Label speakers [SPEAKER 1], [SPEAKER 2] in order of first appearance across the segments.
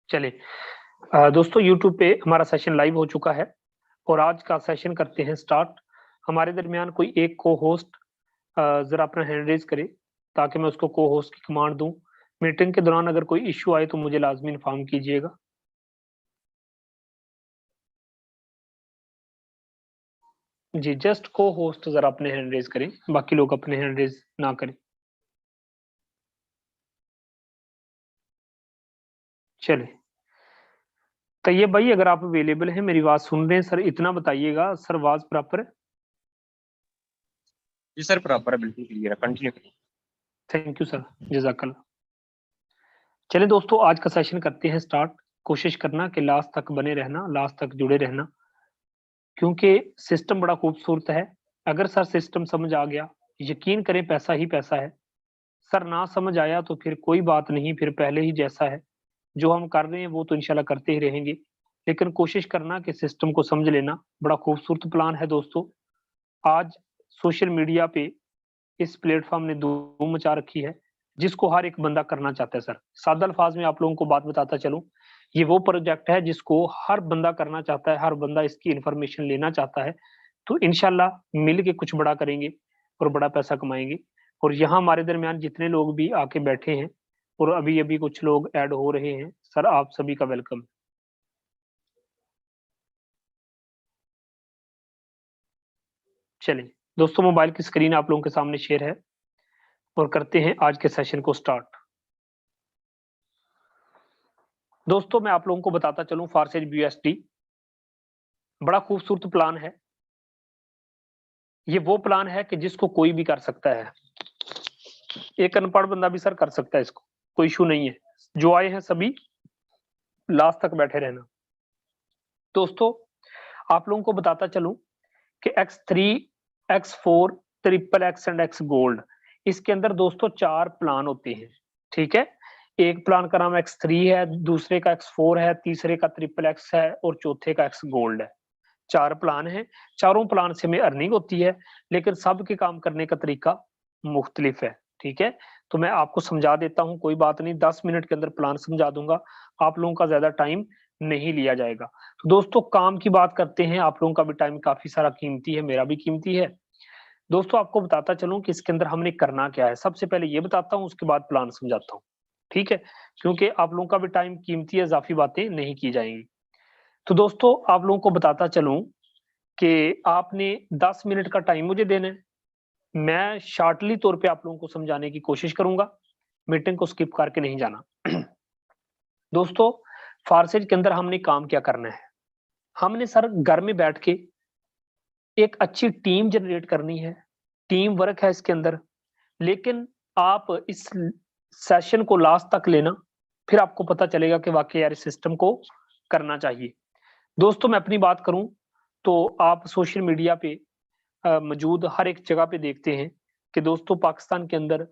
[SPEAKER 1] चलिए दोस्तों यूट्यूब पे हमारा सेशन लाइव हो चुका है और आज का सेशन करते हैं स्टार्ट। हमारे दरमियान कोई एक को होस्ट ज़रा अपना हैंड रेज़ करे ताकि मैं उसको को होस्ट की कमांड दूँ। मीटिंग के दौरान अगर कोई इश्यू आए तो मुझे लाज़मी इन्फॉर्म कीजिएगा। जी, जस्ट को होस्ट ज़रा अपने हैंड रेज़ करें, बाकी लोग अपने हैंड रेज़ ना करें। चलिए, तैयब भाई अगर आप अवेलेबल हैं, मेरी आवाज़ सुन रहे हैं सर, इतना बताइएगा सर आवाज़ प्रॉपर है?
[SPEAKER 2] जी सर, प्रॉपर है, बिल्कुल क्लियर है, कंटिन्यू करिए।
[SPEAKER 1] थैंक यू सर, जज़ाकल्लाह। चलिए दोस्तों आज का सेशन करते हैं स्टार्ट। कोशिश करना कि लास्ट तक बने रहना, लास्ट तक जुड़े रहना, क्योंकि सिस्टम बड़ा खूबसूरत है। अगर सर सिस्टम समझ आ गया, यकीन करें पैसा ही पैसा है। सर ना समझ आया तो फिर कोई बात नहीं, फिर पहले ही जैसा है। जो हम कर रहे हैं वो तो इंशाल्लाह करते ही रहेंगे। लेकिन कोशिश करना कि सिस्टम को समझ लेना, बड़ा खूबसूरत प्लान है दोस्तों। आज सोशल मीडिया पे इस प्लेटफ़ॉर्म ने धूम मचा रखी है, जिसको हर एक बंदा करना चाहता है सर। सादा अल्फ़ाज़ में आप लोगों को बात बताता चलूँ, ये वो प्रोजेक्ट है जिसको हर बंदा करना चाहता है, हर बंदा इसकी इन्फॉर्मेशन लेना चाहता है। तो इंशाल्लाह मिल के कुछ बड़ा करेंगे और बड़ा पैसा कमाएँगे। और यहाँ हमारे दरमियान जितने लोग भी आके बैठे हैं और अभी-अभी कुछ लोग ऐड हो रहे हैं, सर आप सभी का वेलकम। चलिए, दोस्तों मोबाइल की स्क्रीन आप लोगों के सामने शेयर है और करते हैं आज के सेशन को स्टार्ट। दोस्तों मैं आप लोगों को बताता चलूँ फारसेज बीएसटी बड़ा खूबसूरत प्लान है। ये वो प्लान है कि जिसको कोई भी कर सकता है। एक अनपढ़ बंदा भी सर कर सकता है इसको, कोई इश्यू नहीं है। जो आए हैं सभी लास्ट तक बैठे रहना। दोस्तों आप लोगों को बताता चलूँ कि X3, X4, triple X and X gold इसके अंदर दोस्तों 4 प्लान होते हैं, ठीक है? एक प्लान का नाम X3 है, दूसरे का X4 है, तीसरे का ट्रिपल एक्स है और चौथे का एक्स गोल्ड है। 4 प्लान हैं, चारों प्लान से हमें अर्निंग होती है, लेकिन सबके काम करने का तरीका मुख्तलिफ है, ठीक है? तो मैं आपको समझा देता हूँ, कोई बात नहीं 10 मिनट के अंदर प्लान समझा दूँगा, आप लोगों का ज़्यादा टाइम नहीं लिया जाएगा। तो दोस्तों काम की बात करते हैं, आप लोगों का भी टाइम काफ़ी सारा कीमती है, मेरा भी कीमती है। दोस्तों आपको बताता चलूँ कि इसके अंदर हमने करना क्या है, सबसे पहले ये बताता हूँ, उसके बाद प्लान समझाता हूँ, ठीक है? क्योंकि आप लोगों का भी टाइम कीमती है, इज़ाफ़ी बातें नहीं की जाएँगी। तो दोस्तों आप लोगों को बताता चलूँ कि आपने 10 मिनट का टाइम मुझे देना है। मैं शॉर्टली तौर पे आप लोगों को समझाने की कोशिश करूँगा, मीटिंग को स्किप करके नहीं जाना। दोस्तों, फ़ारसेज के अंदर हमने काम क्या करना है? हमने सर घर में बैठ के एक अच्छी टीम जनरेट करनी है, टीम वर्क है इसके अंदर, लेकिन आप इस सेशन को लास्ट तक लेना, फिर आपको पता चलेगा कि वाक़ई यार इस सिस्टम को करना चाहिए। दोस्तों मैं अपनी बात करूँ, तो आप सोशल मीडिया पे मौजूद हर एक जगह पे देखते हैं कि दोस्तों पाकिस्तान के अंदर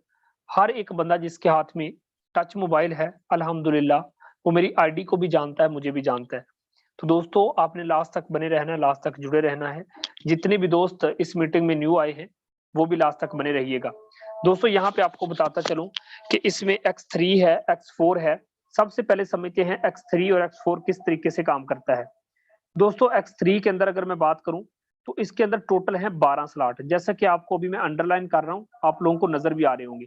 [SPEAKER 1] हर एक बंदा जिसके हाथ में टच मोबाइल है, अल्हम्दुलिल्लाह वो मेरी आईडी को भी जानता है, मुझे भी जानता है। तो दोस्तों आपने लास्ट तक बने रहना है, लास्ट तक जुड़े रहना है। जितने भी दोस्त इस मीटिंग में न्यू आए हैं, वो भी लास्ट तक बने रहिएगा। दोस्तों यहाँ पे आपको बताता चलूँ कि इसमें X3 है, X4 है। सबसे पहले समझते हैं X3 और X4 किस तरीके से काम करता है। दोस्तों X3 के अंदर अगर मैं बात करूँ, तो इसके अंदर टोटल है 12 स्लॉट। जैसा कि आपको अभी मैं अंडरलाइन कर रहा हूँ, आप लोगों को नज़र भी आ रहे होंगे।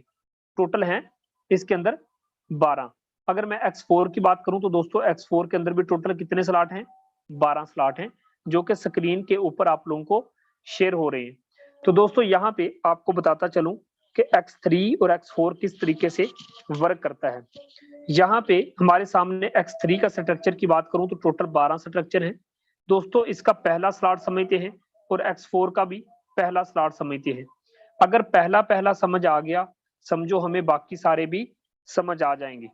[SPEAKER 1] टोटल हैं इसके अंदर 12। अगर मैं X4 की बात करूँ तो दोस्तों X4 के अंदर भी टोटल कितने स्लॉट हैं? 12 स्लॉट हैं, जो कि स्क्रीन के ऊपर आप लोगों को शेयर हो रहे हैं। तो दोस्तों यहाँ पे आपको बताता चलूँ कि X3 और X4 किस तरीके से वर्क करता है। यहाँ पे हमारे सामने X3 का स्ट्रक्चर की बात करूँ तो टोटल 12 स्ट्रक्चर हैं। दोस्तों इसका पहला स्लॉट समझते हैं और X4 का भी पहला स्लॉट समझते हैं। अगर पहला-पहला समझ आ गया, समझो हमें बाकी सारे भी समझ आ जाएँगे।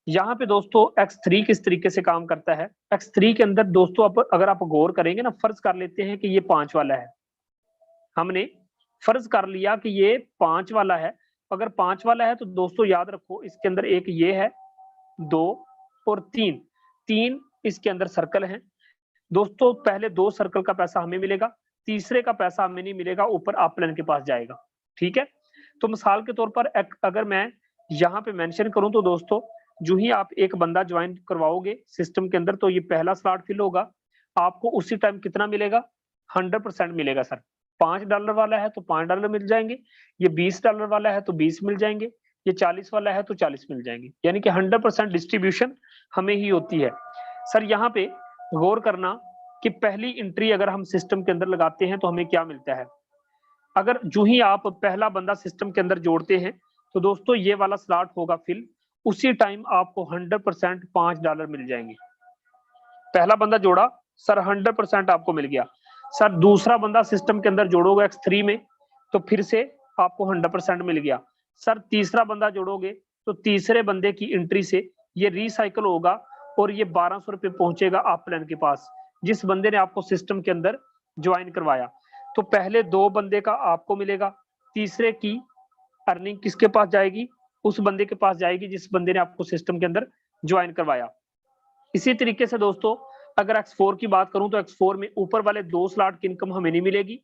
[SPEAKER 1] यहाँ पे दोस्तों X3 किस तरीके से काम करता है, X3 के अंदर दोस्तों अगर आप गौर करेंगे ना, फ़र्ज़ कर लेते हैं कि ये 5 वाला है। हमने फ़र्ज़ कर लिया कि ये 5 वाला है, अगर 5 वाला है तो दोस्तों याद रखो इसके अंदर एक ये है, 2 और 3, 3 इसके अंदर सर्कल हैं। दोस्तों पहले 2 सर्कल का पैसा हमें मिलेगा, तीसरे का पैसा हमें नहीं मिलेगा, ऊपर अपलाइन के पास जाएगा, ठीक है? तो मिसाल के तौर पर अगर मैं यहाँ पे मेंशन करूँ तो दोस्तों जो ही आप एक बंदा ज्वाइन करवाओगे सिस्टम के अंदर, तो ये पहला स्लॉट फिल होगा, आपको उसी टाइम कितना मिलेगा, 100% मिलेगा सर। $5 वाला है तो $5 मिल जाएंगे, ये $20 वाला है तो 20 मिल जाएंगे, ये 40 वाला है तो 40 मिल जाएंगे, यानी कि 100% डिस्ट्रीब्यूशन हमें ही होती है। सर यहाँ पे गौर करना कि पहली एंट्री अगर हम सिस्टम के अंदर लगाते हैं तो हमें क्या मिलता है। अगर जो ही आप पहला बंदा सिस्टम के अंदर जोड़ते हैं तो दोस्तों ये वाला स्लॉट होगा फिल, उसी टाइम आपको 100% $5 मिल जाएंगे। पहला बंदा जोड़ा सर, 100% आपको मिल गया। सर दूसरा बंदा सिस्टम के अंदर जोड़ोगे X3 में तो फिर से आपको 100% मिल गया। सर तीसरा बंदा जोड़ोगे तो तीसरे बंदे की एंट्री से ये रिसाइकल होगा और ये 1200 रुपये पहुंचेगा आप प्लान के पास, जिस बंदे ने आपको सिस्टम के अंदर ज्वाइन करवाया। तो पहले 2 बंदे का आपको मिलेगा, तीसरे की अर्निंग किसके पास जाएगी, उस बंदे के पास जाएगी जिस बंदे ने आपको सिस्टम के अंदर ज्वाइन करवाया। इसी तरीके से दोस्तों अगर X4 की बात करूं तो X4 में ऊपर वाले 2 स्लॉट की इनकम हमें नहीं मिलेगी,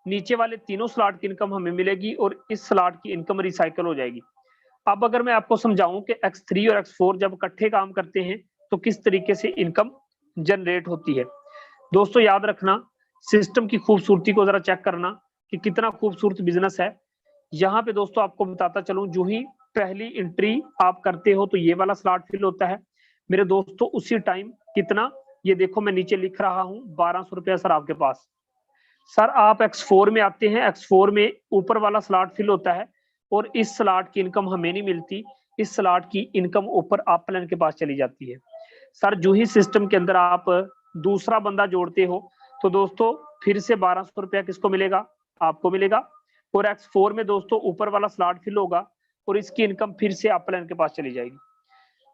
[SPEAKER 1] नीचे वाले तीनों स्लॉट की इनकम हमें मिलेगी और इस स्लॉट की इनकम रिसाइकल हो जाएगी। अब अगर मैं आपको समझाऊं कि X3 और X4 जब इकट्ठे काम करते हैं तो किस तरीके से इनकम जनरेट होती है। दोस्तों याद रखना, सिस्टम की खूबसूरती को जरा चेक करना कि कितना खूबसूरत बिजनेस है। यहाँ पे दोस्तों आपको बताता चलूं, जो ही पहली एंट्री आप करते हो तो ये वाला स्लॉट फिल होता है मेरे दोस्तों, उसी टाइम कितना, ये देखो मैं नीचे लिख रहा हूं 1200 रुपया सर आपके पास। सर आप X4 में आते हैं, X4 में ऊपर वाला स्लॉट फिल होता है और इस स्लॉट की इनकम हमें नहीं मिलती, इस स्लॉट की इनकम ऊपर आप प्लान के पास चली जाती है। सर जो ही सिस्टम के अंदर आप दूसरा बंदा जोड़ते हो तो दोस्तों फिर से 1200 रुपया किसको मिलेगा, आपको मिलेगा। और X4 में दोस्तों ऊपर वाला स्लॉट फिल होगा और इसकी इनकम फिर से आप प्लान के पास चली जाएगी।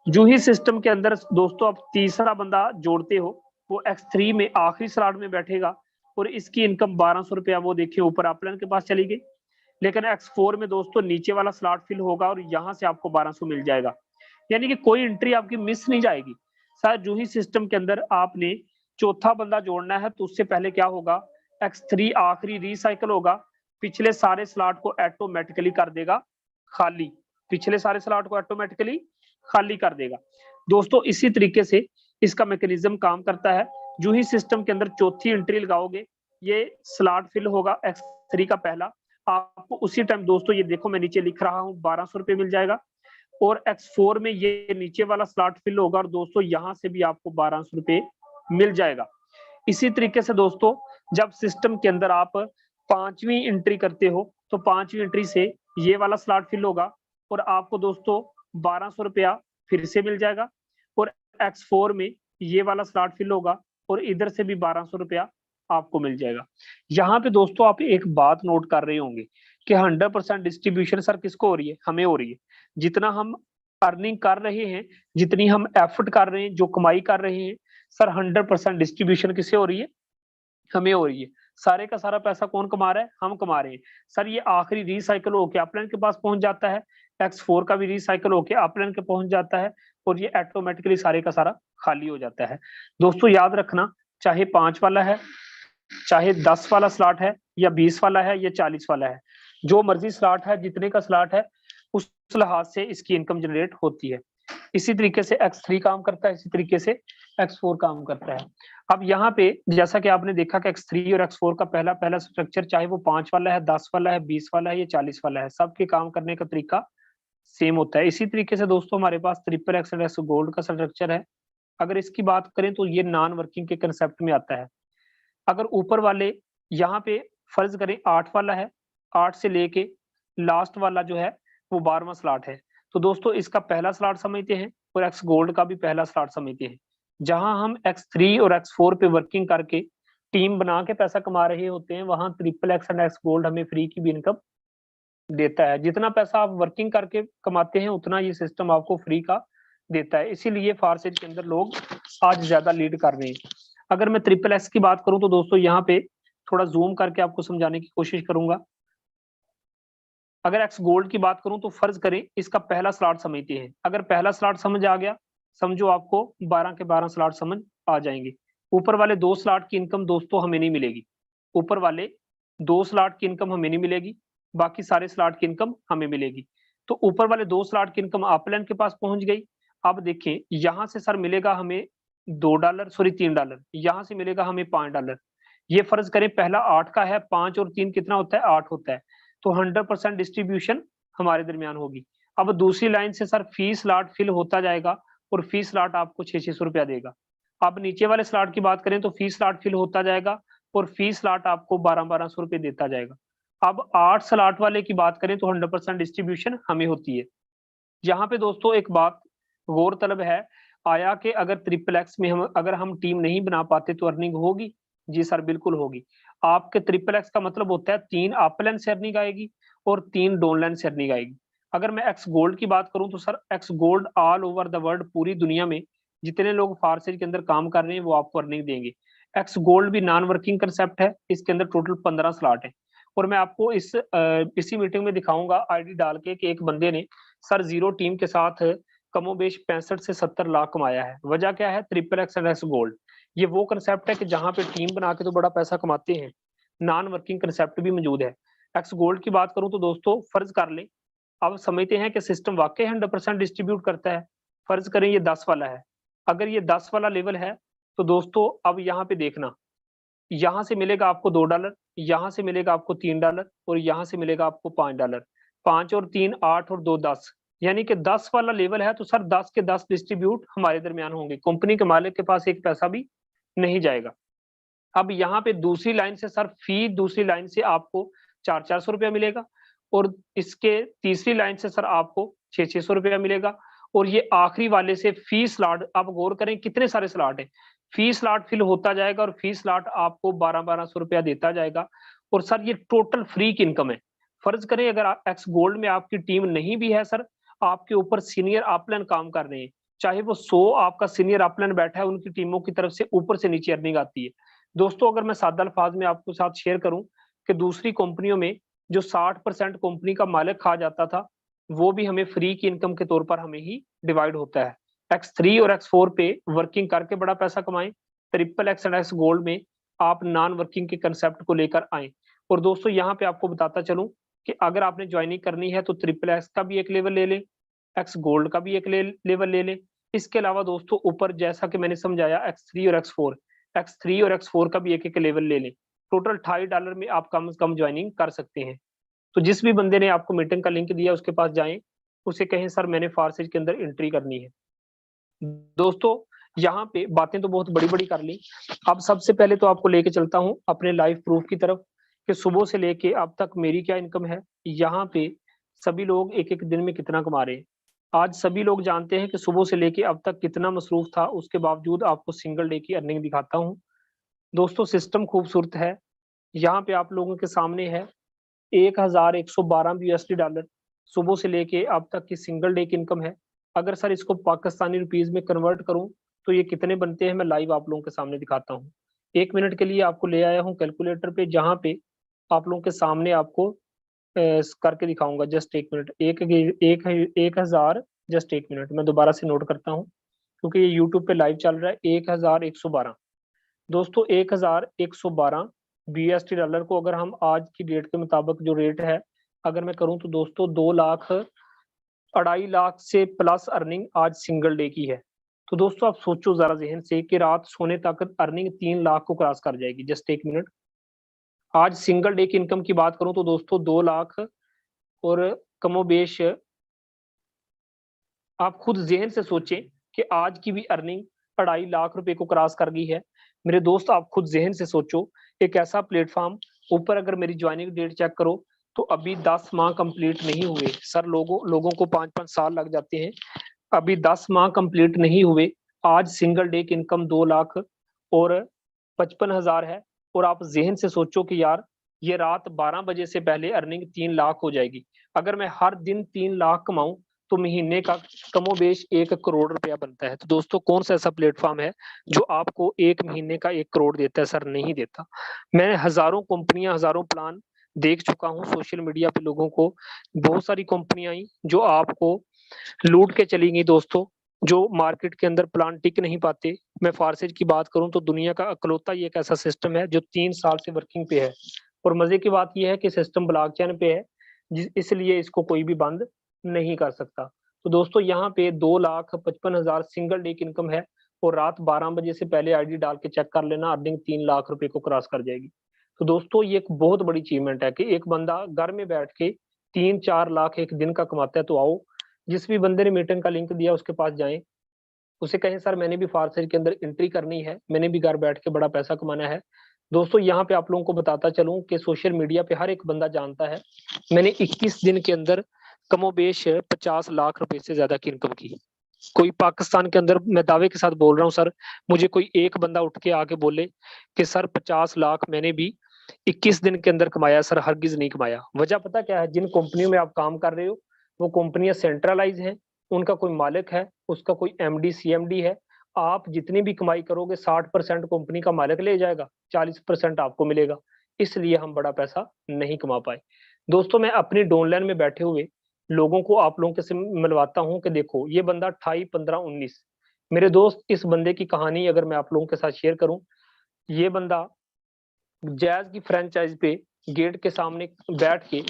[SPEAKER 1] जो ही सिस्टम के अंदर दोस्तों आप तीसरा बंदा जोड़ते हो वो X3 में आखिरी स्लॉट में बैठेगा और इसकी इनकम 1200 रुपया वो देखिए ऊपर आप प्लान के पास चली गई। लेकिन X4 में दोस्तों नीचे वाला स्लॉट फिल होगा और यहाँ से आपको 1200 मिल जाएगा, यानी कि कोई एंट्री आपकी मिस नहीं जाएगी। सर जो ही सिस्टम के अंदर आपने चौथा बंदा जोड़ना है तो उससे पहले क्या होगा, X3 आखिरी रिसाइकल होगा, पिछले सारे स्लॉट को ऑटोमेटिकली कर देगा खाली, पिछले सारे स्लॉट को ऑटोमेटिकली खाली कर देगा। दोस्तों इसी तरीके से इसका मैकेनिज्म काम करता है। जो ही सिस्टम के अंदर चौथी एंट्री लगाओगे ये स्लॉट फिल होगा X3 का पहला, आपको उसी टाइम दोस्तों ये देखो मैं नीचे लिख रहा हूँ 1200 रुपये मिल जाएगा और X4 में ये नीचे वाला स्लॉट फिल होगा और दोस्तों यहाँ से भी आपको 1200 रुपये मिल जाएगा। इसी तरीके से दोस्तों जब सिस्टम के अंदर आप 5वीं एंट्री करते हो तो 5वीं एंट्री से ये वाला स्लॉट फिल होगा और आपको दोस्तों 1200 रुपया फिर से मिल जाएगा और X4 में ये वाला स्लॉट फिल होगा और इधर से भी 1200 रुपया आपको मिल जाएगा। यहाँ पे दोस्तों आप एक बात नोट कर रहे होंगे कि 100% डिस्ट्रीब्यूशन सर किसको हो रही है, हमें हो रही है। जितना हम अर्निंग कर रहे हैं, जितनी हम एफर्ट कर रहे हैं, जो कमाई कर रहे हैं, सर 100% डिस्ट्रीब्यूशन किसे हो रही है, हमें हो रही है। सारे का सारा पैसा कौन कमा रहा है, हम कमा रहे हैं। सर ये आखिरी रिसाइकल होके अपलाइन के पास पहुंच जाता है, X4 का भी रिसाइकल होके अपलाइन के पहुंच जाता है और ये ऑटोमेटिकली सारे का सारा खाली हो जाता है। दोस्तों याद रखना, चाहे 5 वाला है, चाहे 10 वाला स्लॉट है या 20 वाला है या 40 वाला है, जो मर्जी स्लॉट है, जितने का स्लॉट है उस लिहाज से इसकी इनकम जनरेट होती है। इसी तरीके से X3 काम करता है, इसी तरीके से X4 काम करता है। अब यहाँ पे जैसा कि आपने देखा कि X3 और X4 का पहला पहला स्ट्रक्चर, चाहे वो 5 वाला है, 10 वाला है, 20 वाला है या 40 वाला है, सबके काम करने का तरीका सेम होता है। इसी तरीके से दोस्तों हमारे पास triple X and X gold का स्ट्रक्चर है। अगर इसकी बात करें तो ये नॉन वर्किंग के कंसेप्ट में आता है। अगर ऊपर वाले यहाँ पे फर्ज करें 8 वाला है, 8 से लेके लास्ट वाला जो है वो 12वां स्लॉट है, तो दोस्तों इसका पहला स्लॉट समझते हैं और एक्स गोल्ड का भी पहला स्लॉट समझते हैं। जहां हम X3 और X4 पे वर्किंग करके टीम बना के पैसा कमा रहे होते हैं, वहां triple X and X gold हमें फ्री की भी इनकम देता है। जितना पैसा आप वर्किंग करके कमाते हैं उतना ये सिस्टम आपको फ्री का देता है। इसीलिए फारसेज के अंदर लोग आज ज्यादा लीड कर रहे हैं। अगर मैं ट्रिपल एक्स की बात करूं तो दोस्तों यहाँ पे थोड़ा जूम करके आपको समझाने की कोशिश करूंगा। अगर एक्स गोल्ड की बात करूं तो फर्ज करें इसका पहला स्लॉट समझते हैं। अगर पहला स्लॉट समझ आ गया, समझो आपको 12 के 12 स्लॉट समझ आ जाएंगे। ऊपर वाले 2 स्लॉट की इनकम दोस्तों हमें नहीं मिलेगी, ऊपर वाले 2 स्लॉट की इनकम हमें नहीं मिलेगी, बाकी सारे स्लॉट की इनकम हमें मिलेगी। तो ऊपर वाले 2 स्लॉट की इनकम अपलाइन के पास पहुंच गई, अब देखिए यहाँ से सर मिलेगा हमें $2 सॉरी $3, यहाँ से मिलेगा हमें $5। ये फर्ज करें पहला 8 का है, 5 और 3 कितना होता है, 8 होता है, तो 100% डिस्ट्रीब्यूशन हमारे दरमियान होगी। अब दूसरी लाइन से सर फी स्लॉट फिल होता जाएगा और फी स्लॉट आपको 600 रुपया देगा। अब नीचे वाले स्लॉट की बात करें तो फी स्लॉट फिल होता जाएगा और फी स्लॉट आपको 1200 रुपये देता जाएगा। अब 8 स्लॉट वाले की बात करें तो 100% डिस्ट्रीब्यूशन हमें होती है। यहाँ पे दोस्तों एक बात गौरतलब है, आया कि अगर ट्रिपल एक्स में अगर हम टीम नहीं बना पाते तो अर्निंग होगी? जी सर बिल्कुल होगी। आपके ट्रिपल एक्स का मतलब होता है 3 अप लाइन से अर्निंग आएगी और 3 डाउन लाइन से अर्निंग आएगी। अगर मैं एक्स गोल्ड की बात करूं तो sir x gold all over the world पूरी दुनिया में जितने लोग फारसेज के अंदर काम कर रहे हैं वो आपको अर्निंग देंगे। एक्स गोल्ड भी नॉन वर्किंग कंसेप्ट है, इसके अंदर टोटल 15 स्लॉट है और मैं आपको इसी मीटिंग में दिखाऊंगा आईडी डाल के कि एक बंदे ने सर जीरो टीम के साथ कमोबेश 65 से 70 लाख कमाया है। वजह क्या है? Triple X and X gold. ये वो कंसेप्ट है कि जहां पे टीम बना के तो बड़ा पैसा कमाते हैं, नॉन वर्किंग कंसेप्ट भी मौजूद है। एक्स गोल्ड की बात करूं तो दोस्तों फर्ज कर लें, अब समझते हैं कि सिस्टम वाकई 100% डिस्ट्रीब्यूट करता है। फर्ज करें ये 10 वाला है, अगर ये 10 वाला लेवल है तो दोस्तों अब यहाँ पे देखना, यहाँ से मिलेगा आपको $2, यहाँ से मिलेगा आपको $3 और यहाँ से मिलेगा आपको $5। 5 और 3 8 और 2 10, यानी कि 10 वाला लेवल है तो सर 10 के 10 डिस्ट्रीब्यूट हमारे दरमियान होंगे, कंपनी के मालिक के पास एक पैसा भी नहीं जाएगा। अब यहाँ पे दूसरी लाइन से सर फी दूसरी लाइन से आपको 400 रुपया मिलेगा और इसके तीसरी लाइन से सर आपको 600 रुपया मिलेगा और ये आखिरी वाले से फी स्लॉट, आप गौर करें कितने सारे स्लॉट है, फी स्लॉट फिल होता जाएगा और फी स्लॉट आपको 1200 रुपया देता जाएगा और सर ये टोटल फ्री की इनकम है। फर्ज करें अगर एक्स गोल्ड में आपकी टीम नहीं भी है सर, आपके ऊपर सीनियर अपलाइन काम कर रहे हैं, चाहे वो 100 आपका सीनियर अपलाइन बैठा है, उनकी टीमों की तरफ से ऊपर से नीचे अर्निंग आती है। दोस्तों अगर मैं सादा अल्फाज में आपको साथ शेयर करूं कि दूसरी कंपनियों में जो 60% कंपनी का मालिक खा जाता था वो भी हमें फ्री की इनकम के तौर पर हमें ही डिवाइड होता है। X3 और X4 पे वर्किंग करके बड़ा पैसा कमाएं, triple X and X gold में आप नॉन वर्किंग के कंसेप्ट को लेकर आए। और दोस्तों यहाँ पे आपको बताता चलूं कि अगर आपने ज्वाइनिंग करनी है तो ट्रिपल एक्स का भी एक लेवल ले लें, एक्स गोल्ड का भी एक लेवल ले लें। इसके अलावा दोस्तों ऊपर जैसा कि मैंने समझाया X3 और X4 और X4 का भी एक एक लेवल ले लें, टोटल $2.5 में आप कम से कम ज्वाइनिंग कर सकते हैं। तो जिस भी बंदे ने आपको मीटिंग का लिंक दिया उसके पास जाएं, उसे कहें सर मैंने फारसेज के अंदर एंट्री करनी है। दोस्तों यहाँ पे बातें तो बहुत बड़ी बड़ी कर ली, अब सबसे पहले तो आपको लेके चलता हूँ अपने लाइव प्रूफ की तरफ कि सुबह से लेके अब तक मेरी क्या इनकम है। यहाँ पे सभी लोग एक एक दिन में कितना कमा रहे हैं, आज सभी लोग जानते हैं कि सुबह से लेके अब तक कितना मसरूफ था, उसके बावजूद आपको सिंगल डे की अर्निंग दिखाता हूँ। दोस्तों सिस्टम खूबसूरत है, यहाँ पे आप लोगों के सामने है 1112 USD सुबह से लेके अब तक की सिंगल डे की इनकम है। अगर सर इसको पाकिस्तानी रुपीज में कन्वर्ट करूं तो ये कितने बनते हैं मैं लाइव आप लोगों के सामने दिखाता हूं। 1 मिनट के लिए आपको ले आया हूं कैलकुलेटर पे, जहां पे आप लोगों के सामने आपको करके दिखाऊंगा। जस्ट 1 मिनट, एक हजार, जस्ट 1 मिनट मैं दोबारा से नोट करता हूँ क्योंकि ये यूट्यूब पे लाइव चल रहा है। 1112 दोस्तों, 1112 BST को अगर हम आज की डेट के मुताबिक जो रेट है अगर मैं करूं तो दोस्तों 2,00,000 से प्लस अर्निंग आज सिंगल डे की है। तो दोस्तों आप सोचो जरा जहन से कि रात सोने तक अर्निंग 3 लाख को क्रॉस कर जाएगी। जस्ट 1 मिनट, आज सिंगल डे की इनकम की बात करूं तो दोस्तों 2 लाख और कमोबेश आप खुद जहन से सोचें कि आज की भी अर्निंग 2.5 लाख रुपए को क्रॉस कर गई है। मेरे दोस्त आप खुद जहन से सोचो, एक ऐसा प्लेटफॉर्म ऊपर अगर मेरी ज्वाइनिंग डेट चेक करो तो अभी 10 माह कंप्लीट नहीं हुए सर, लोगों को 5-5 साल लग जाते हैं, अभी 10 माह कंप्लीट नहीं हुए, आज सिंगल डे की इनकम 2 लाख और 55,000 है। और आप जहन से सोचो कि यार ये रात 12 बजे से पहले अर्निंग 3 लाख हो जाएगी। अगर मैं हर दिन 3 लाख कमाऊं तो महीने का कमोबेश 1 करोड़ रुपया बनता है। तो दोस्तों कौन सा ऐसा प्लेटफॉर्म है जो आपको एक महीने का 1 करोड़ देता है? सर नहीं देता। मैं हजारों कंपनियां हजारों प्लान देख चुका हूं सोशल मीडिया पे, लोगों को बहुत सारी कंपनियां आई जो आपको लूट के चली गई दोस्तों, जो मार्केट के अंदर प्लान टिक नहीं पाते। मैं फारसेज की बात करूं तो दुनिया का अकलौता ये एक ऐसा सिस्टम है जो 3 साल से वर्किंग पे है और मजे की बात यह है कि सिस्टम ब्लॉकचेन पे है, इसलिए इसको कोई भी बंद नहीं कर सकता। तो दोस्तों यहाँ पे 2,55,000 सिंगल डे की इनकम है, और रात 12 बजे से पहले आईडी डाल के चेक कर लेना, अर्निंग 3 लाख रुपए को क्रॉस कर जाएगी। तो दोस्तों ये एक बहुत बड़ी अचीवमेंट है कि एक बंदा घर में बैठ के 3-4 लाख एक दिन का कमाता है। तो आओ, जिस भी बंदे ने मीटिंग का लिंक दिया उसके पास जाएं, उसे कहें सर मैंने भी फार्सेज के अंदर एंट्री करनी है, मैंने भी घर बैठ के बड़ा पैसा कमाना है। दोस्तों यहाँ पे आप लोगों को बताता चलूं कि सोशल मीडिया पे हर एक बंदा जानता है, मैंने 21 दिन के अंदर कमोबेश 50 लाख रुपए से ज्यादा की इनकम की। कोई पाकिस्तान के अंदर, मैं दावे के साथ बोल रहा हूँ सर, मुझे कोई एक बंदा उठ के आके बोले कि सर 50 लाख मैंने भी 21 दिन के अंदर कमाया, सर हरगिज नहीं कमाया। वजह पता क्या है? जिन कंपनियों में आप काम कर रहे हो वो कंपनियां सेंट्रलाइज हैं, उनका कोई मालिक है, उसका कोई एमडी सीएमडी है। आप जितनी भी कमाई करोगे 60% कंपनी का मालिक ले जाएगा, 40% आपको मिलेगा। इसलिए हम बड़ा पैसा नहीं कमा पाए। दोस्तों मैं अपनी डाउनलाइन में बैठे हुए लोगों को आप लोगों के से मिलवाता हूं कि देखो ये बंदा 28, 15, 19, मेरे दोस्त इस बंदे की कहानी अगर मैं आप लोगों के साथ शेयर करूं, ये बंदा जैज की फ्रेंचाइज पे गेट के सामने बैठ के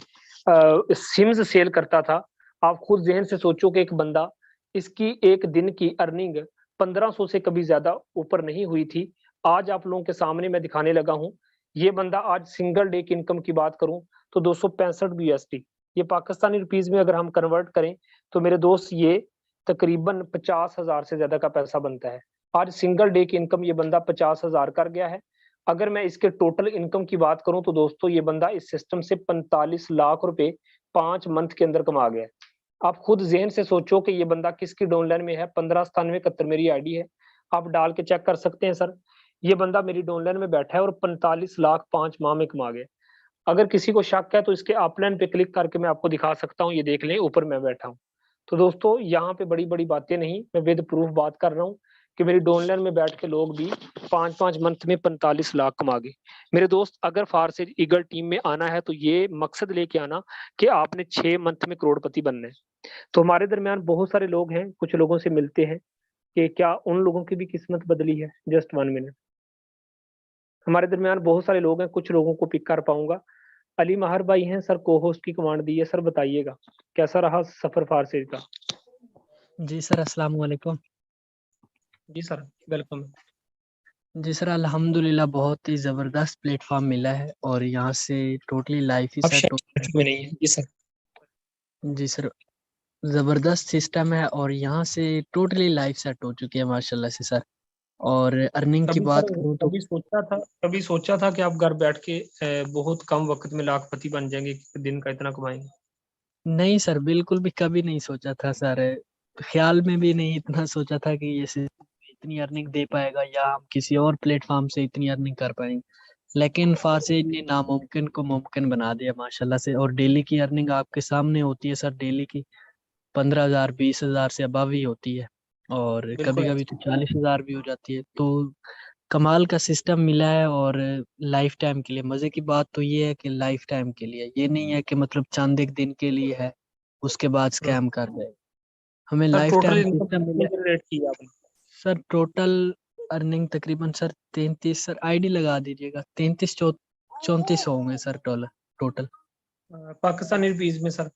[SPEAKER 1] सिम्स सेल करता था। आप खुद जहन से सोचो कि एक बंदा, इसकी एक दिन की अर्निंग 1500 से कभी ज्यादा ऊपर नहीं हुई थी। आज आप लोगों के सामने मैं दिखाने लगा हूं, ये बंदा आज सिंगल डे की इनकम की बात करूं तो 265 यूएसडी, ये पाकिस्तानी रुपीज में अगर हम कन्वर्ट करें तो मेरे दोस्त ये तकरीबन 50,000 से ज्यादा का पैसा बनता है। आज सिंगल डे की इनकम ये बंदा 50,000 कर गया है। अगर मैं इसके टोटल इनकम की बात करूं तो दोस्तों ये बंदा इस सिस्टम से 45 लाख रुपए 5 मंथ के अंदर कमा गया है। आप खुद जहन से सोचो कि ये बंदा किसकी डाउनलाइन में है। 159771 मेरी आईडी है, आप डाल के चेक कर सकते हैं सर। ये बंदा मेरी डाउनलाइन में बैठा है और 45 लाख 5 माह में कमा गया। अगर किसी को शक है तो इसके अपलाइन पे क्लिक करके मैं आपको दिखा सकता हूँ, ये देख लें ऊपर मैं बैठा हूँ। तो दोस्तों यहाँ पे बड़ी बड़ी बातें नहीं, मैं विद प्रूफ बात कर रहा हूँ कि मेरी डाउनलाइन में बैठ के लोग भी 5-5 मंथ में 45 लाख कमा गए। मेरे दोस्त अगर फारसेज ईगल टीम में आना है तो ये मकसद लेके आना कि आपने 6 मंथ में करोड़पति बनना है। तो हमारे दरमियान बहुत सारे लोग हैं, कुछ लोगों से मिलते हैं कि क्या उन लोगों की भी किस्मत बदली है। जस्ट 1 मिनट, हमारे दरमियान बहुत सारे लोग हैं, कुछ लोगों को पिक कर पाऊंगा। अली महर भाई हैं सर, को होस्ट की कमांड दी है सर, बताइएगा कैसा रहा सफर फारसेज का।
[SPEAKER 3] जी सर, अस्सलाम वालेकुम।
[SPEAKER 1] जी सर, वेलकम।
[SPEAKER 3] जी सर, अल्हम्दुलिल्लाह बहुत ही ज़बरदस्त प्लेटफॉर्म मिला है और यहाँ से टोटली लाइफ ही
[SPEAKER 1] अब
[SPEAKER 3] सेट हो।
[SPEAKER 1] में नहीं है। जी सर।
[SPEAKER 3] जी सर, ज़बरदस्त सिस्टम है और यहाँ से टोटली लाइफ सेट हो चुकी है माशाल्लाह से सर। और अर्निंग की
[SPEAKER 1] कभी सर,
[SPEAKER 3] बात करूँ तो
[SPEAKER 1] कभी सोचा था कि आप घर बैठ के बहुत कम वक्त में लाखपति बन जाएंगे, दिन का इतना कमाएंगे?
[SPEAKER 3] नहीं सर, बिल्कुल भी कभी नहीं सोचा था सर। ख्याल में भी नहीं इतना सोचा था कि ये सिस्टम इतनी अर्निंग दे पाएगा या हम किसी और प्लेटफॉर्म से इतनी अर्निंग कर पाएंगे। लेकिन फारसेज ने नामुमकिन को मुमकिन बना दिया माशाल्लाह से। और डेली की अर्निंग आपके सामने होती है सर, डेली की 15,000 20,000 से अबव ही होती है और कभी
[SPEAKER 1] बिल्कुल
[SPEAKER 3] कभी तो 40,000 भी हो जाती है। तो कमाल का सिस्टम मिला है और लाइफ टाइम के लिए। मजे की बात तो ये है कि लाइफ टाइम के लिए, ये नहीं है कि मतलब चंद एक दिन के लिए है उसके बाद स्कैम कर जाए। हमें
[SPEAKER 1] sir,
[SPEAKER 3] life
[SPEAKER 1] total
[SPEAKER 3] time
[SPEAKER 1] income
[SPEAKER 3] system
[SPEAKER 1] कितनी
[SPEAKER 3] मिला है।
[SPEAKER 1] जनरेट की आपने?
[SPEAKER 3] सर टोटल अर्निंग तकरीबन सर 33, सर आईडी लगा दीजिएगा, 33 34 होंगे सर टोटल।
[SPEAKER 1] पाकिस्तानी रुपीज में सर?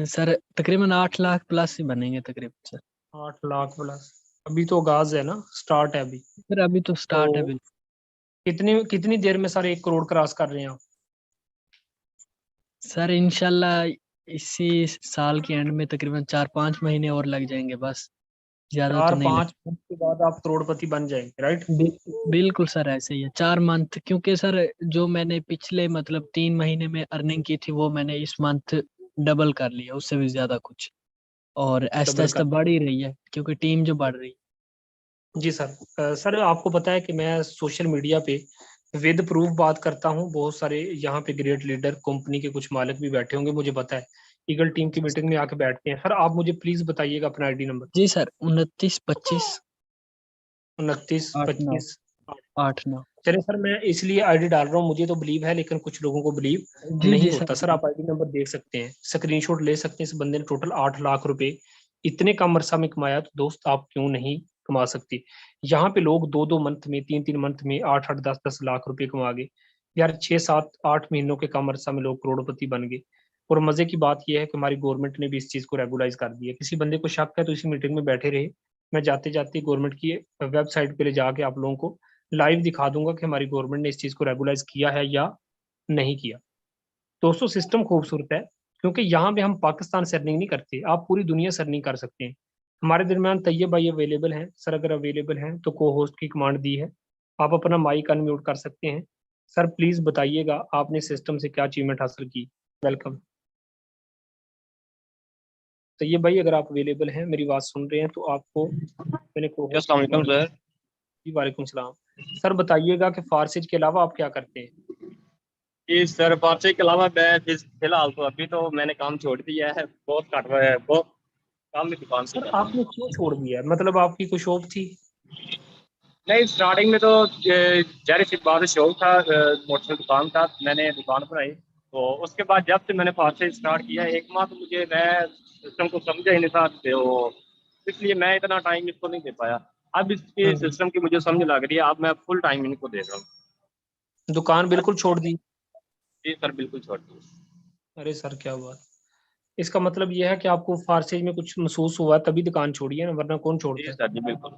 [SPEAKER 3] सर तकरीबन 8 लाख प्लस ही बनेंगे तकरीबन सर।
[SPEAKER 1] 8 लाख प्लस? अभी तो आगाज है ना, स्टार्ट है अभी।
[SPEAKER 3] सर अभी तो
[SPEAKER 1] तो
[SPEAKER 3] स्टार्ट है बिल्कुल।
[SPEAKER 1] कितनी कितनी देर में सर 1 करोड़ क्रॉस कर रहे हैं आप?
[SPEAKER 3] सर इंशाल्लाह इसी साल के एंड में तकरीबन 4-5 महीने और लग जाएंगे बस, ज्यादा तो
[SPEAKER 1] चार
[SPEAKER 3] नहीं
[SPEAKER 1] पांच मंथ के बाद आप करोड़पति बन जाएंगे, राइट?
[SPEAKER 3] बिल्कुल सर ऐसे ही है। 4 मंथ, क्योंकि सर जो मैंने पिछले मतलब 3 महीने में अर्निंग की थी वो मैंने इस मंथ डबल कर लिया, उससे भी ज्यादा कुछ। और आहिस्ता
[SPEAKER 1] डबल
[SPEAKER 3] आहिस्ता
[SPEAKER 1] कर।
[SPEAKER 3] बढ़ ही रही है क्योंकि टीम जो बढ़ रही है।
[SPEAKER 1] जी सर। सर आपको पता है कि मैं सोशल मीडिया पे विद प्रूफ बात करता हूँ। बहुत सारे यहाँ पे ग्रेट लीडर, कंपनी के कुछ मालिक भी बैठे होंगे, मुझे पता है, ईगल टीम की मीटिंग में आके बैठते हैं। सर आप मुझे प्लीज बताइएगा अपना आईडी नंबर।
[SPEAKER 3] जी सर, 29 25
[SPEAKER 1] 29
[SPEAKER 3] 8 9
[SPEAKER 1] 25।
[SPEAKER 3] 8 9।
[SPEAKER 1] चलिए सर, मैं इसलिए आईडी डाल रहा हूँ, मुझे तो बिलीव है लेकिन कुछ लोगों को बिलीव
[SPEAKER 3] जी
[SPEAKER 1] नहीं
[SPEAKER 3] जी
[SPEAKER 1] होता।
[SPEAKER 3] सर।
[SPEAKER 1] सर आप आईडी नंबर देख सकते हैं, स्क्रीनशॉट ले सकते हैं। इस बंदे ने टोटल 8 लाख रुपए इतने कम अरसा में कमाया, तो दोस्त आप क्यों नहीं कमा सकते? यहाँ पे लोग 2-2 मंथ में, 3-3 मंथ में 8-8 10-10 लाख रुपए कमा गए। यार 6-7-8 महीनों के कम अरसा में लोग करोड़पति बन गए। और मजे की बात यह है कि हमारी गवर्नमेंट ने भी इस चीज को रेगुलाइज कर दिया। किसी बंदे को शक है तो इसी मीटिंग में बैठे रहे, मैं जाते जाते गवर्नमेंट की वेबसाइट पे ले जाके आप लोगों को लाइव दिखा दूंगा कि हमारी गवर्नमेंट ने इस चीज को रेगुलाइज किया है या नहीं किया। दोस्तों सिस्टम खूबसूरत है, क्योंकि यहाँ पे हम पाकिस्तान से अर्निंग नहीं करते, आप पूरी दुनिया से अर्निंग कर सकते हैं। हमारे दरमियान तैयब भाई अवेलेबल हैं। सर अगर अवेलेबल हैं तो को होस्ट की कमांड दी है, आप अपना माइक अनम्यूट कर सकते हैं। सर प्लीज बताइएगा आपने सिस्टम से क्या अचीवमेंट हासिल की। वेलकम। तैयब भाई अगर आप अवेलेबल हैं, मेरी बात सुन रहे हैं, तो आपको मैंने को होस्ट
[SPEAKER 2] अस्सलाम वालेकुम सर।
[SPEAKER 1] जी वालेकुम सलाम। सर बताइएगा कि फारसिज के अलावा आप क्या करते हैं।
[SPEAKER 2] जी सर, फारसी के अलावा मैं फिलहाल तो अभी तो मैंने काम छोड़ दिया है, बहुत कट रहा है, बहुत काम की दुकान से
[SPEAKER 1] सर
[SPEAKER 2] कर रहा हूँ।
[SPEAKER 1] आपने क्यों छोड़ दिया है, मतलब आपकी कोई शॉप थी।
[SPEAKER 2] नहीं, स्टार्टिंग में तो जाहिर सी बात है, शौक था, मोटर दुकान था, मैंने दुकान बनाई। तो उसके बाद जब से मैंने फारसी स्टार्ट किया, एक माह तो मुझे मैं सिस्टम को समझा ही नहीं था, तो इसलिए मैं इतना टाइम इसको नहीं दे पाया। अब इसके सिस्टम की मुझे समझ लग रही है, अब मैं फुल टाइम इनको दे रहा हूँ।
[SPEAKER 1] दुकान बिल्कुल छोड़ दी।
[SPEAKER 2] जी सर, बिल्कुल छोड़ दी।
[SPEAKER 1] अरे सर क्या बात, इसका मतलब यह है कि आपको फारसी में कुछ महसूस हुआ तभी दुकान छोड़ी है ना, वरना कौन
[SPEAKER 2] जी
[SPEAKER 1] छोड़ता है।
[SPEAKER 2] सर जी, बिल्कुल।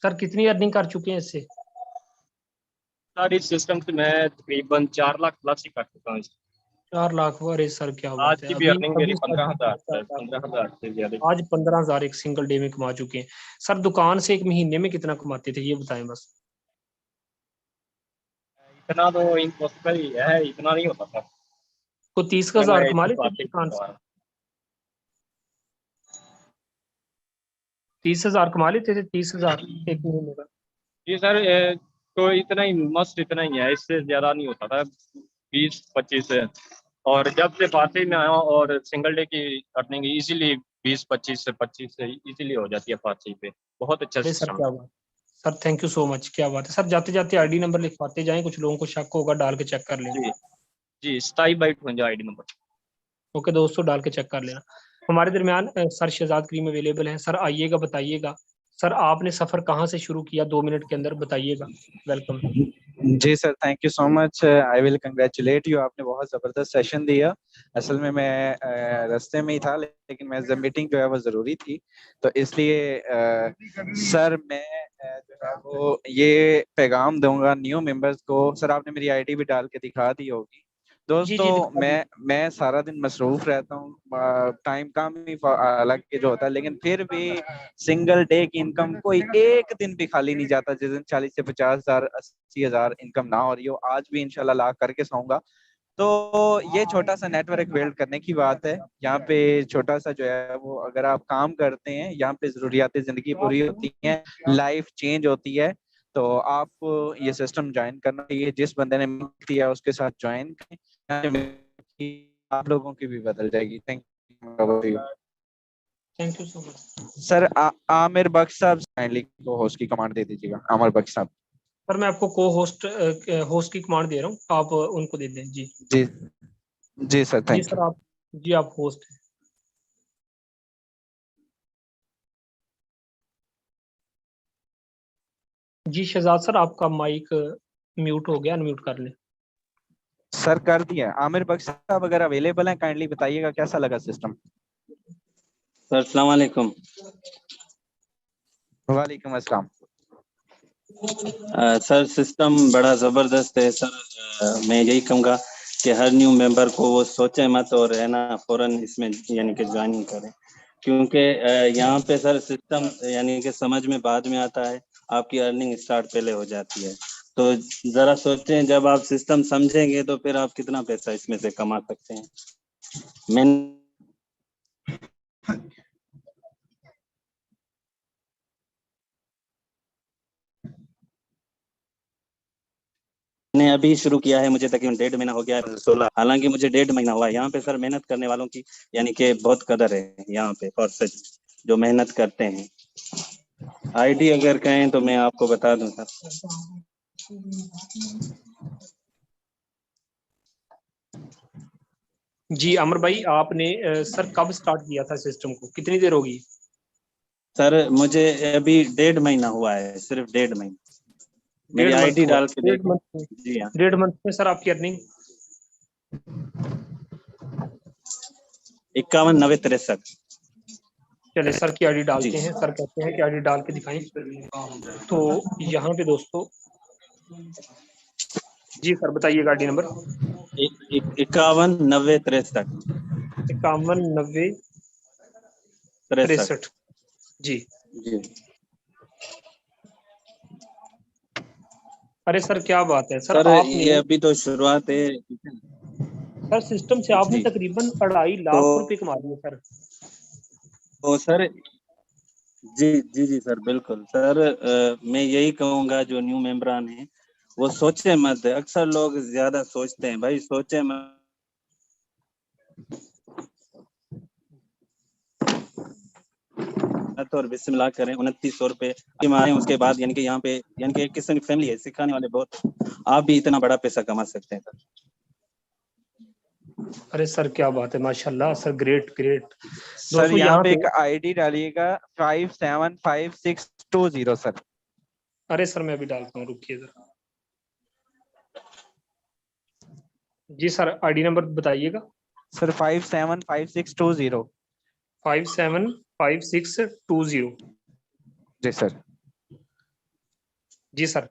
[SPEAKER 1] सर कितनी अर्निंग कर चुके हैं इससे।
[SPEAKER 2] सर इस सिस्टम से मैं तकरीबन 4 लाख प्लस ही कर चुका हूँ।
[SPEAKER 1] 4 लाख, अरे सर क्या
[SPEAKER 2] आज
[SPEAKER 1] बात है,
[SPEAKER 2] की भी
[SPEAKER 1] अभी
[SPEAKER 2] अर्निंग मेरी
[SPEAKER 1] अभी start
[SPEAKER 2] 15,000
[SPEAKER 1] किया
[SPEAKER 2] है,
[SPEAKER 1] 4 लाख।
[SPEAKER 2] 15,000 से ज्यादा।
[SPEAKER 1] आज 15,000 एक सिंगल डे में कमा चुके हैं। सर दुकान से एक महीने में कितना कमाते थे ये बताएं बस।
[SPEAKER 2] इतना तो इम्पॉसिबल ही है, इतना नहीं होता था।
[SPEAKER 1] तो 30,000
[SPEAKER 2] मैं
[SPEAKER 1] कमा
[SPEAKER 2] इतनी
[SPEAKER 1] लेते थे
[SPEAKER 2] बात नहीं
[SPEAKER 1] दुकान
[SPEAKER 2] करता
[SPEAKER 1] से।
[SPEAKER 2] हूँ।
[SPEAKER 1] 30,000 कमा लेते थे, 30,000 एक महीने का।
[SPEAKER 2] जी सर, तो इतना ही मस्त, इतना ही है, इससे ज्यादा नहीं होता था, 20-25 से। और जब से फारसी में आया हूँ, और सिंगल डे की अर्निंग इजीली 20-25 से इजीली हो जाती है फारसी पे। बहुत अच्छा
[SPEAKER 1] अरे सर
[SPEAKER 2] सिस्टम
[SPEAKER 1] क्या
[SPEAKER 2] है।
[SPEAKER 1] बात, sir thank you so much, क्या बात है। सर जाते जाते आईडी नंबर लिखवाते जाएं, कुछ लोगों को शक होगा डाल के चेक कर लें।
[SPEAKER 2] जी जी, 27/52 आईडी नंबर।
[SPEAKER 1] ओके दोस्तों, डाल के चेक कर लेना। हमारे दरमियान सर शहजाद करीम अवेलेबल हैं। सर आइएगा, बताइएगा सर आपने सफर कहाँ से शुरू किया, 2 मिनट के अंदर बताइएगा। वेलकम।
[SPEAKER 4] जी sir, thank you so much. I will congratulate you, आपने बहुत ज़बरदस्त सेशन दिया। असल में मैं रास्ते में ही था, लेकिन मैं जब मीटिंग जो है वो ज़रूरी थी, तो इसलिए सर मैं जो है वो ये पैगाम दूंगा न्यू मेंबर्स को। सर आपने मेरी आईडी भी डाल के दिखा दी होगी।
[SPEAKER 1] जी जी
[SPEAKER 4] दोस्तों
[SPEAKER 1] दिखा दी।
[SPEAKER 4] मैं सारा दिन मसरूफ रहता हूँ, टाइम कम ही अलग के जो होता है, लेकिन फिर भी सिंगल डे की इनकम कोई एक दिन भी खाली नहीं जाता जिस दिन 40 से 50,000 80,000 इनकम ना हो रही हो। आज भी इंशाल्लाह ला करके सोऊंगा। तो ये छोटा सा नेटवर्क बिल्ड करने की बात है। यहाँ पे छोटा सा जो है वो अगर आप काम करते हैं, यहाँ पे जरूरियात जिंदगी पूरी होती हैं, लाइफ चेंज होती है। तो आप ये सिस्टम ज्वाइन करना चाहिए, जिस बंदे ने किया उसके साथ ज्वाइन करें, आप लोगों की भी बदल जाएगी। Thank you.
[SPEAKER 1] Thank you so much.
[SPEAKER 4] Sir Aamir Bakhsh साहब काइंडली को होस्ट की कमांड दे दीजिएगा। आमिर बख्श साहब।
[SPEAKER 1] सर मैं आपको को होस्ट होस्ट की कमांड दे रहा हूँ, आप उनको दे दें। जी
[SPEAKER 4] जी जी सर,
[SPEAKER 1] जी
[SPEAKER 4] थैंक
[SPEAKER 1] सर
[SPEAKER 4] यू।
[SPEAKER 1] आप, जी आप होस्ट हैं। जी शहजाद सर आपका माइक म्यूट हो गया, अनम्यूट कर लें।
[SPEAKER 4] सर कर दिया। आमिर बख्श साहब अगर अवेलेबल हैं काइंडली बताइएगा कैसा लगा सिस्टम।
[SPEAKER 5] सर अस्सलाम वालेकुम।
[SPEAKER 4] वालेकुम अस्सलाम।
[SPEAKER 5] सर सिस्टम बड़ा ज़बरदस्त है सर। मैं यही कहूँगा कि हर न्यू मेंबर को वो सोचे मत और है ना फौरन इसमें यानी कि ज्वाइनिंग करें, क्योंकि यहाँ पे सर सिस्टम यानी कि समझ में बाद में आता है, आपकी अर्निंग स्टार्ट पहले हो जाती है। तो ज़रा सोचें, जब आप सिस्टम समझेंगे तो फिर आप कितना पैसा इसमें से कमा सकते हैं। मैंने अभी शुरू किया है, मुझे तकरीबन 1.5 महीना हो गया है, 16, हालांकि मुझे 1.5 महीना हुआ है। यहाँ पे सर मेहनत करने वालों की यानी कि बहुत कदर है यहाँ पे, और सच जो मेहनत करते हैं। आईडी अगर कहें तो मैं आपको बता दूं सर।
[SPEAKER 1] जी अमर भाई आपने सर कब स्टार्ट किया था सिस्टम को, कितनी देर होगी।
[SPEAKER 5] सर मुझे अभी 1.5 महीना हुआ है, सिर्फ 1.5 महीना। मेरी
[SPEAKER 1] 1.5 मंथ
[SPEAKER 5] आईडी
[SPEAKER 1] हुआ,
[SPEAKER 5] डाल के
[SPEAKER 1] 1.5
[SPEAKER 5] देखो।
[SPEAKER 1] मंथ में,
[SPEAKER 5] जी हाँ
[SPEAKER 1] 1.5 मंथ में सर आपकी अर्निंग
[SPEAKER 5] 519063।
[SPEAKER 1] चले सर की आईडी डालते
[SPEAKER 5] जी।
[SPEAKER 1] हैं। सर कहते हैं कि आईडी डाल के दिखाएं। तो यहाँ पे दोस्तों जी सर बताइए गाड़ी नंबर।
[SPEAKER 5] 519063।
[SPEAKER 1] 519063 जी।
[SPEAKER 5] जी
[SPEAKER 1] अरे सर क्या बात है सर,
[SPEAKER 5] सर,
[SPEAKER 1] आपने
[SPEAKER 5] ये अभी तो शुरुआत है।
[SPEAKER 1] सर सिस्टम से आपने
[SPEAKER 5] जी।
[SPEAKER 1] तकरीबन 2.5 लाख रुपए कमा लिए सर।
[SPEAKER 5] तो सर जी जी जी सर, बिल्कुल सर। मैं यही कहूंगा जो न्यू मेंबरान है वो सोचे मत। अक्सर लोग ज्यादा सोचते हैं, भाई सोचे मत और बिस्मिल्लाह करें। 2900 रुपए मारे, उसके बाद यानी कि यहाँ पे यानी कि एक किस्म की फैमिली है, सिखाने वाले बहुत। आप भी इतना बड़ा पैसा कमा सकते हैं सर।
[SPEAKER 1] अरे सर क्या बात है, माशाल्लाह सर, ग्रेट ग्रेट।
[SPEAKER 4] सर
[SPEAKER 1] दोस्तों
[SPEAKER 4] यहाँ
[SPEAKER 1] यहाँ
[SPEAKER 4] पे
[SPEAKER 1] पे
[SPEAKER 4] एक आईडी डालिएगा 575620 सर।
[SPEAKER 1] अरे सर मैं अभी डालता हूँ, रुकिए जरा। जी सर आईडी नंबर बताइएगा।
[SPEAKER 4] सर 575620।
[SPEAKER 1] 575620
[SPEAKER 4] जी सर।
[SPEAKER 1] जी सर।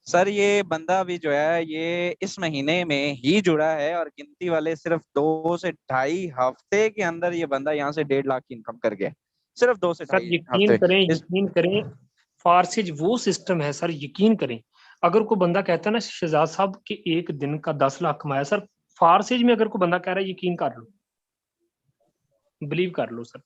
[SPEAKER 4] सर ये बंदा अभी जो है ये इस महीने में ही जुड़ा है और गिनती वाले सिर्फ 2 से 2.5 हफ्ते के अंदर ये बंदा यहाँ से 1.5 लाख की इनकम कर गया। सिर्फ 2 से
[SPEAKER 1] सर
[SPEAKER 4] 2.5
[SPEAKER 1] यकीन
[SPEAKER 4] हफ्ते
[SPEAKER 1] करें,
[SPEAKER 4] इस
[SPEAKER 1] यकीन करें, फारसिज वो सिस्टम है सर, यकीन करें। अगर कोई बंदा कहता है ना शहजाद साहब कि एक दिन का 10 लाख कमाया, सर फारसिज में अगर कोई बंदा कह रहा है यकीन कर लो, बिलीव कर लो सर।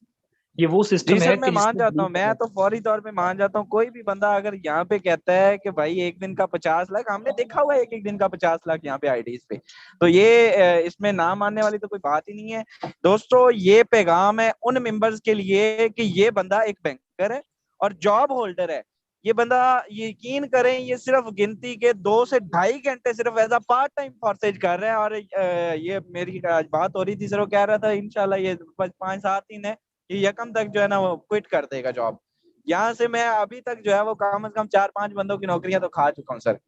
[SPEAKER 1] ये वो
[SPEAKER 4] जी
[SPEAKER 1] सिस्टम
[SPEAKER 4] सर
[SPEAKER 1] है
[SPEAKER 4] मैं
[SPEAKER 1] कि
[SPEAKER 4] मान
[SPEAKER 1] जिसमें
[SPEAKER 4] जाता
[SPEAKER 1] बिलीव
[SPEAKER 4] हूँ,
[SPEAKER 1] करना
[SPEAKER 4] मैं तो फौरी तौर पे मान जाता हूँ। कोई भी बंदा अगर यहाँ पे कहता है कि भाई एक दिन का 50 लाख, हमने देखा हुआ है एक एक दिन का 50 लाख यहाँ पे आईडीज पे, तो ये इसमें ना मानने वाली तो कोई बात ही नहीं है। दोस्तों ये पैगाम है उन मेंबर्स के लिए कि ये बंदा एक बैंकर है और जॉब होल्डर है। ये बंदा, यकीन करें, ये सिर्फ गिनती के 2 से 2.5 घंटे सिर्फ एज अ पार्ट टाइम फॉर्सेज कर रहे हैं। और ये मेरी आज बात हो रही थी सर, वो कह रहा था इंशाल्लाह ये 5-7 दिन है, ये यकम तक जो है ना वो क्विट कर देगा जॉब। यहाँ से मैं अभी तक जो है वो कम से कम 4-5 बंदों की नौकरियां तो खा चुका हूँ सर।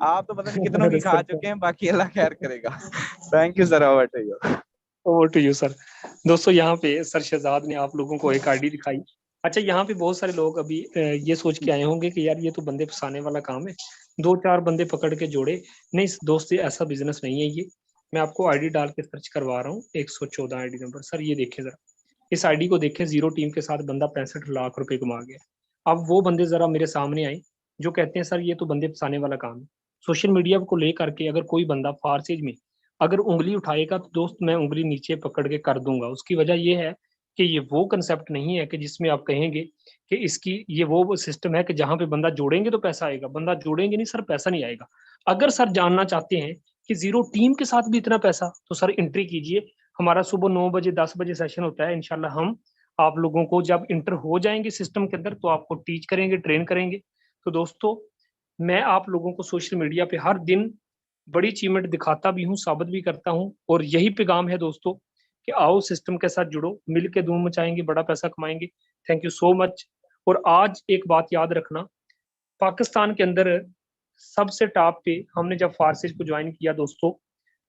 [SPEAKER 4] आप तो पता नहीं कितनों की
[SPEAKER 1] अरे
[SPEAKER 4] खा
[SPEAKER 1] सर
[SPEAKER 4] चुके हैं, बाकी अल्लाह खैर करेगा। Thank you sir, over to you.
[SPEAKER 1] Over to you sir. दोस्तों यहाँ पे सर शहजाद ने आप लोगों को एक आईडी दिखाई। अच्छा यहाँ पे बहुत सारे लोग अभी ये सोच के आए होंगे कि यार ये तो बंदे फंसाने वाला काम है, 2-4 बंदे पकड़ के जोड़े। नहीं दोस्त ये ऐसा बिजनेस नहीं है। ये मैं आपको आईडी डाल के सर्च करवा रहा हूँ, 114 आईडी नंबर। सर ये देखें जरा, इस आईडी को देखें, जीरो टीम के साथ बंदा 65 लाख रुपए कमा गया। अब वो बंदे जरा मेरे सामने आए जो कहते हैं सर ये तो बंदे फंसाने वाला काम है। सोशल मीडिया को लेकर के अगर कोई बंदा फारसेज में अगर उंगली उठाएगा तो दोस्त मैं उंगली नीचे पकड़ के कर दूंगा। उसकी वजह ये है कि ये वो कंसेप्ट नहीं है कि जिसमें आप कहेंगे कि इसकी ये वो सिस्टम है कि जहां पे बंदा जोड़ेंगे तो पैसा आएगा। बंदा जोड़ेंगे नहीं सर, पैसा नहीं आएगा। अगर सर जानना चाहते हैं कि जीरो टीम के साथ भी इतना पैसा, तो सर एंट्री कीजिए। हमारा सुबह 9 बजे 10 बजे सेशन होता है। इंशाल्लाह हम आप लोगों को जब इंटर हो जाएंगे सिस्टम के अंदर तो आपको टीच करेंगे, ट्रेन करेंगे। तो दोस्तों मैं आप लोगों को सोशल मीडिया पे हर दिन बड़ी अचीवमेंट दिखाता भी हूँ, साबित भी करता हूँ। और यही पैगाम है दोस्तों कि आओ सिस्टम के साथ जुड़ो, मिल के धूम मचाएंगे, बड़ा पैसा कमाएंगे। Thank you so much. और आज एक बात याद रखना, पाकिस्तान के अंदर सबसे टॉप पे हमने जब फारसेज को ज्वाइन किया दोस्तों,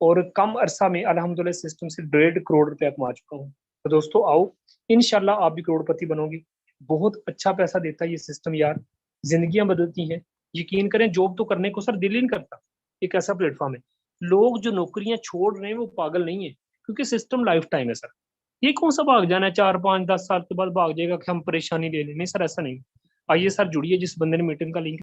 [SPEAKER 1] और कम अरसा में अल्हम्दुलिल्लाह सिस्टम से 1.5 करोड़ रुपया कमा चुका हूँ। तो दोस्तों आओ, इंशाल्लाह आप भी करोड़पति बनोगे। बहुत अच्छा पैसा देता है ये सिस्टम यार, जिंदगियां बदलती हैं। यकीन करें, जॉब तो करने को सर दिल ही नहीं करता। एक ऐसा प्लेटफॉर्म है, लोग जो नौकरियां छोड़ रहे हैं वो पागल नहीं है, क्योंकि सिस्टम लाइफ टाइम है सर। ये कौन सा भाग जाना है 4-5-10 साल के बाद भाग जाएगा कि हम परेशानी ले लें? नहीं सर, ऐसा नहीं। आइए सर जुड़िए, जिस बंदे ने मीटिंग का लिंक